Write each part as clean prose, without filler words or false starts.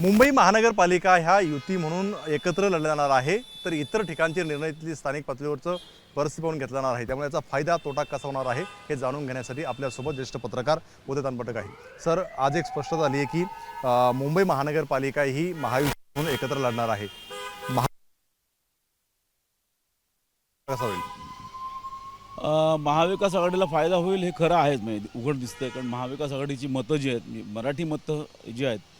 मुंबई महानगरपालिका ह्या युती म्हणून एकत्र लढल्या जाणार आहे, तर इतर ठिकाणचे निर्णय तिथली स्थानिक पातळीवरचं परिस्थिती पाहून घेतला जाणार आहे। त्यामुळे याचा फायदा तोटा कसा होणार आहे हे जाणून घेण्यासाठी आपल्यासोबत ज्येष्ठ पत्रकार उदय तानपटक आहे। सर, आज एक स्पष्टता आली आहे की मुंबई महानगरपालिका ही महायुती म्हणून एकत्र लढणार आहे। कसा होईल? महाविकास आघाडीला फायदा होईल हे खरं आहेच, म्हणजे उघड दिसतंय। कारण महाविकास आघाडीची मतं जी आहेत, मराठी मतं जी आहेत,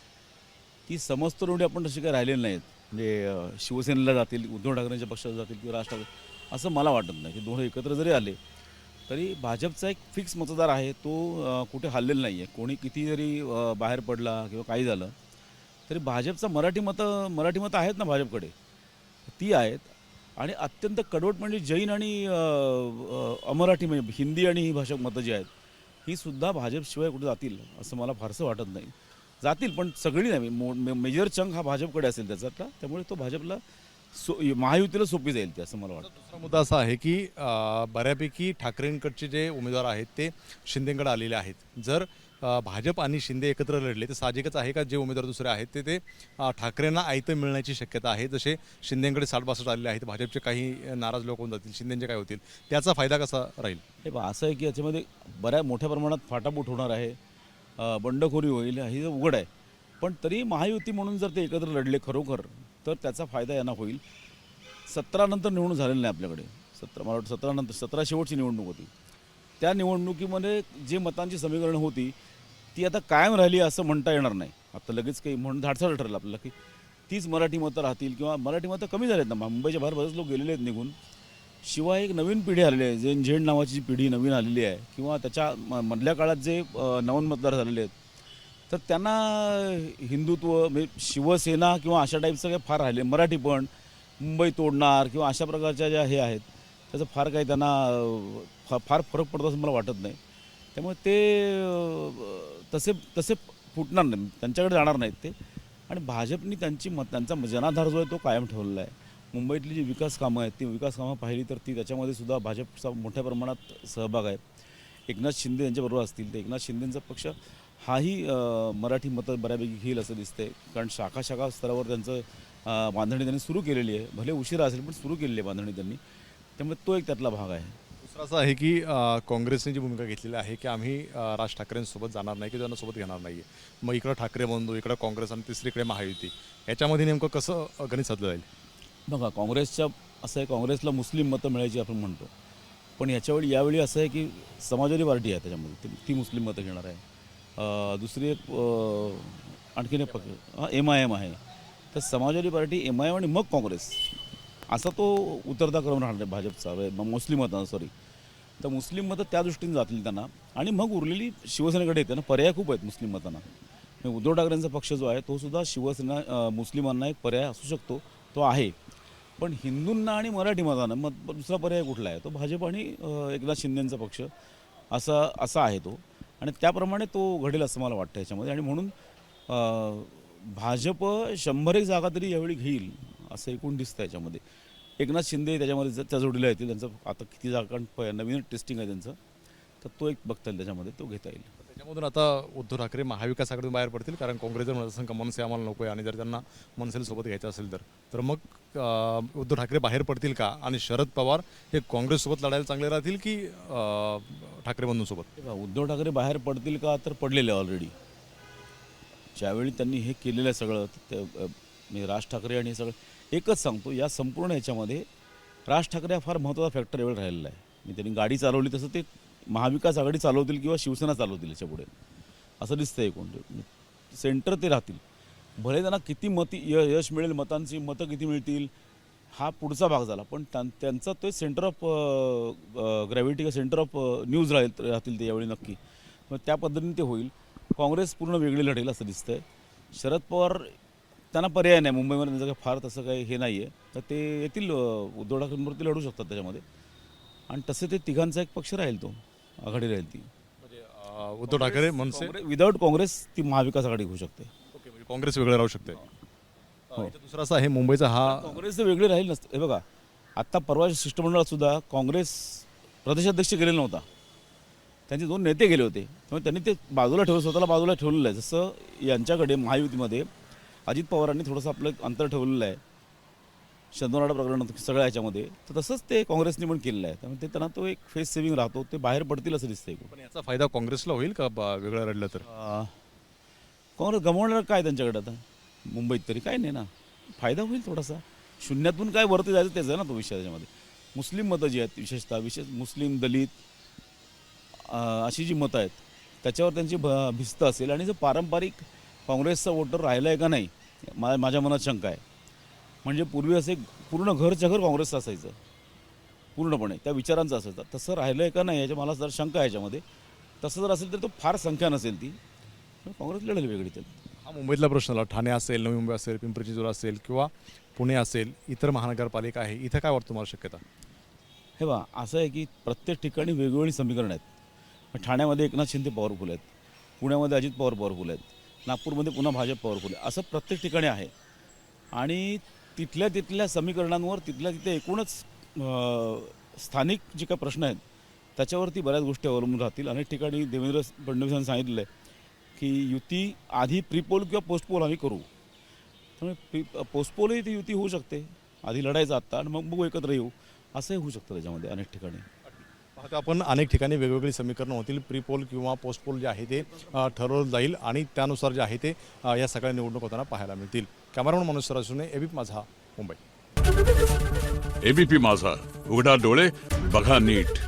ती समस्तरुंडी आपण तशी काही राहिलेली नाहीत। म्हणजे शिवसेनेला जातील, उद्धव ठाकरेंच्या पक्षाला जातील किंवा राज ठाकरे, असं मला वाटत नाही की दोन्ही एकत्र जरी आले तरी भाजपचा एक फिक्स मतदार आहे, तो कुठे हललेला नाही आहे। कोणी किती जरी बाहेर पडला किंवा काही झालं तरी भाजपचा मराठी मतं आहेत ना भाजपकडे, ती आहेत। आणि अत्यंत कडवट म्हणजे जैन आणि अमराठी, म्हणजे हिंदी आणि ही भाषा मतं जी आहेत, ही सुद्धा भाजपशिवाय कुठे जातील असं मला फारसं वाटत नाही। जातील पण सगळी नाही, मेजर चंक हा भाजपकडे असेल त्याच्यातला, त्यामुळे तो भाजपला महायुतीला सोपी जाईल ते, असं मला वाटतं। दुसरा मुद्दा असा आहे की बऱ्यापैकी ठाकरेंकडचे जे उमेदवार आहेत ते शिंदेकडे आलेले आहेत। जर भाजप आणि शिंदे एकत्र लढले तर साहजिकच आहे का जे उमेदवार दुसरे आहेत ते ठाकरेंना आयतं मिळण्याची शक्यता आहे। जसे शिंदेकडे 60-62 आलेले आहेत, भाजपचे काही नाराज लोक होऊन जातील, शिंदेचे काय होतील, त्याचा फायदा कसा राहील? हे बघा, असं आहे की याच्यामध्ये बऱ्याच मोठ्या प्रमाणात फाटाफूट होणार आहे, बंडखोरी होईल, हे उघड आहे। पण तरी महायुती म्हणून जर ते एकत्र लढले खरोखर तर त्याचा फायदा यांना होईल। 17 नंतर निवडणूक झालेली नाही आपल्याकडे, मला वाटतं 17 नंतर 17 शेवटची निवडणूक होती। त्या निवडणुकीमध्ये जे मतांची समीकरण होती ती आता कायम राहिली असं म्हणता येणार नाही। आता लगेच काही म्हणून धाडसाळ ठरलं आपल्याला की तीच मराठी मतं राहतील किंवा मराठी मतं कमी झालेत ना, मुंबईच्या बाहेर बरेच लोक गेलेले आहेत निघून। शिवाय एक नवीन पिढी आलेली आहे, जे झेड नावाची जी पिढी नवीन आलेली आहे, किंवा त्याच्या मधल्या काळात जे नवन मतदार झालेले आहेत, तर त्यांना हिंदुत्व म्हणजे शिवसेना किंवा अशा टाईपचं काही फार राहिले, मराठी पण मुंबई तोडणार किंवा अशा प्रकारच्या ज्या हे आहेत त्याचं फार काही त्यांना फार फरक पडतो असं मला वाटत नाही। त्यामुळे ते तसे तसे फुटणार नाही, त्यांच्याकडे जाणार नाहीत ते। आणि भाजपनी त्यांचा जनाधार जो आहे तो कायम ठेवलेला आहे। मुंबईतली जी विकास कामं आहेत ती विकास कामं पाहिली तर ती त्याच्यामध्ये सुद्धा भाजपचा मोठ्या प्रमाणात सहभाग आहे। एकनाथ शिंदे यांच्याबरोबर असतील तर एकनाथ शिंदेंचा पक्ष हाही मराठी मतं बऱ्यापैकी घेईल असं दिसतंय। कारण शाखा स्तरावर त्यांचं बांधणी त्यांनी सुरू केलेली आहे, भले उशिरा असेल पण सुरू केलेली आहे बांधणी त्यांनी, त्यामुळे तो एक त्यातला भाग आहे। दुसरं असं आहे की काँग्रेसने जी भूमिका घेतलेली आहे की आम्ही राज ठाकरेंसोबत जाणार नाही की त्यांना सोबत घेणार नाही आहे। मग इकडं ठाकरे बंधू, इकडं काँग्रेस आणि तिसरीकडे महायुती, याच्यामध्ये नेमकं कसं गणित साधलं जाईल? बघा, काँग्रेसच्या असं आहे, काँग्रेसला मुस्लिम मतं मिळायची आपण म्हणतो, पण यावेळी असं आहे की समाजवादी पार्टी आहे त्याच्यामध्ये, ती मुस्लिम मतं घेणार आहे। दुसरी एक आणखीन एक पक्ष MIM आहे, तर समाजवादी पार्टी, MIM आणि मग काँग्रेस, असा तो उतरता क्रम राहणार आहे भाजपचा मुस्लिम मतं, तर मुस्लिम मतं त्या दृष्टीने जातील त्यांना। आणि मग उरलेली शिवसेनेकडे येते ना, पर्याय खूप आहेत मुस्लिम मतांना। उद्धव ठाकरेंचा पक्ष जो आहे तो सुद्धा शिवसेना मुस्लिमांना एक पर्याय असू शकतो, तो आहे। पण हिंदूंना आणि मराठी मतांना मग दुसरा पर्याय कुठला आहे, तो भाजप आणि एकनाथ शिंदेंचा पक्ष असा आहे तो, आणि त्याप्रमाणे तो घडेल असं मला वाटतं याच्यामध्ये। आणि म्हणून भाजप 100 जागा तरी यावेळी घेईल असं एकूण दिसतं याच्यामध्ये। एकनाथ शिंदे त्याच्यामध्ये त्या जोडीला येतील, त्यांचं आता किती जागा, कारण नवीन टेस्टिंग आहे त्यांचं, तर तो एक बघता येईल त्याच्यामध्ये, तो घेता येईल। त्याच्यामधून आता उद्धव ठाकरे महाविकास आघाडीतून बाहेर पडतील, कारण काँग्रेस जर म्हणत मनसे आम्हाला नको आहे आणि जर त्यांना मनसेला सोबत घ्यायचं असेल तर मग उद्धव ठाकरे बाहेर पडतील का? आणि शरद पवार हे काँग्रेससोबत लढायला चांगले राहतील की ठाकरे बंधूंसोबत? उद्धव ठाकरे बाहेर पडतील का, तर पडलेले ऑलरेडी। ज्यावेळी त्यांनी हे केलेलं आहे सगळं, म्हणजे राज ठाकरे आणि हे सगळं, एकच सांगतो, या संपूर्ण ह्याच्यामध्ये राज ठाकरे हा फार महत्त्वाचा फॅक्टर एवढं राहिलेला आहे। म्हणजे त्यांनी गाडी चालवली तसं ते महाविकास आघाडी चालवतील किंवा शिवसेना चालवतील याच्यापुढे, असं दिसतं एकूण। सेंटर ते राहतील, भले त्यांना किती यश मिळेल, मतांची मतं किती मिळतील हा पुढचा भाग झाला, पण त्यांचा तो सेंटर ऑफ ग्रॅव्हिटी किंवा सेंटर ऑफ न्यूज राहतील ते यावेळी नक्की। मग त्या पद्धतीने ते होईल। काँग्रेस पूर्ण वेगळी लढेल असं दिसतंय। शरद पवार त्यांना पर्याय नाही, मुंबईमध्ये त्यांचं काही फार तसं काही हे नाही आहे, तर ते येतील, उद्धव ठाकरेंवरती लढू शकतात त्याच्यामध्ये। आणि तसे ते तिघांचा एक पक्ष राहील, तो आघाडी राहील ती, म्हणजे उद्धव ठाकरे मनसे विदाऊट काँग्रेस ती महाविकास आघाडी होऊ शकते। ओके, म्हणजे काँग्रेस वेगळं राहू शकते। दुसरं असं आहे, मुंबईचा हा काँग्रेस तर वेगळी राहील नसतं। हे बघा, आत्ता परवा शिष्टमंडळात सुद्धा काँग्रेस प्रदेशाध्यक्ष गेलेला नव्हता, त्यांचे 2 नेते गेले होते, त्यामुळे त्यांनी ते बाजूला स्वतःला बाजूला ठेवलेलं आहे। जसं यांच्याकडे महायुतीमध्ये अजित पवारांनी थोडंसं आपलं अंतर ठेवलेलं आहे शंदोनाडा प्रकरण सगळ्या ह्याच्यामध्ये, तर तसंच ते काँग्रेसने पण केलेलं आहे. त्यामुळे ते त्यांना तो एक फेस सेव्हिंग राहतो, ते बाहेर पडतील असं दिसतंय. पण याचा फायदा काँग्रेसला होईल का वेगळं रडलं तर? काँग्रेस गमावणार काय त्यांच्याकडे आता मुंबईत तरी काय नाही ना, फायदा होईल थोडासा. शून्यातून काय वरती जायचं त्याचं आहे ना तो विषय. त्याच्यामध्ये मुस्लिम मतं जी आहेत विशेष मुस्लिम दलित अशी जी मतं आहेत त्याच्यावर त्यांची भिस्त असेल. आणि जो पारंपरिक काँग्रेसचा वोटर राहिला आहे का नाही माझ्या मनात शंका आहे. म्हणजे पूर्वी असे पूर्ण घरच्या घर काँग्रेसचं असायचं, पूर्णपणे त्या विचारांचं असायचं, तसं राहिलं आहे का नाही याच्या मला जर शंका आहे याच्यामध्ये. तसं जर असेल तर तो फार संख्या नसेल ती, काँग्रेस लढेल वेगळी त्याला. हा मुंबईतला प्रश्न आला. ठाणे असेल, नवी मुंबई असेल, पिंपरी चिंचवड असेल किंवा पुणे असेल, इतर महानगरपालिका आहे, इथं काय वाटतं तुम्हाला शक्यता? हे बा असं आहे की प्रत्येक ठिकाणी वेगवेगळी समीकरणं आहेत. ठाण्यामध्ये एकनाथ शिंदे पॉवरफुल आहेत, पुण्यामध्ये अजित पवार पॉवरफुल आहेत, नागपूरमध्ये पुन्हा भाजप पॉवरफुल आहे. असं प्रत्येक ठिकाणी आहे. आणि तिथल्या समीकरणांवर तिथल्या तिथे एकूणच स्थानिक जे काही प्रश्न आहेत त्याच्यावरती बऱ्याच गोष्टी अवलंबून राहतील. अनेक ठिकाणी देवेंद्र फडणवीसांनी सांगितलं आहे की युती आधी प्रीपोल किंवा पोस्टपोल आम्ही करू. त्यामुळे पोस्टपोलही ती युती होऊ शकते, आधी लढायचं आत्ता आणि मग बघू एकत्र येऊ, असंही होऊ शकतं त्याच्यामध्ये अनेक ठिकाणी. पाहतो आपण अनेक ठिकाणी वेगवेगळी समीकरणं होतील. प्रीपोल किंवा पोस्टपोल जे आहे ते ठरवलं जाईल आणि त्यानुसार जे आहे ते या सगळ्या निवडणूक होताना पाहायला मिळतील. कॅमेरामन मनोज सरासुने, एबीपी माझा, मुंबई. एबीपी माझा, उघडा डोळे बघा नीट.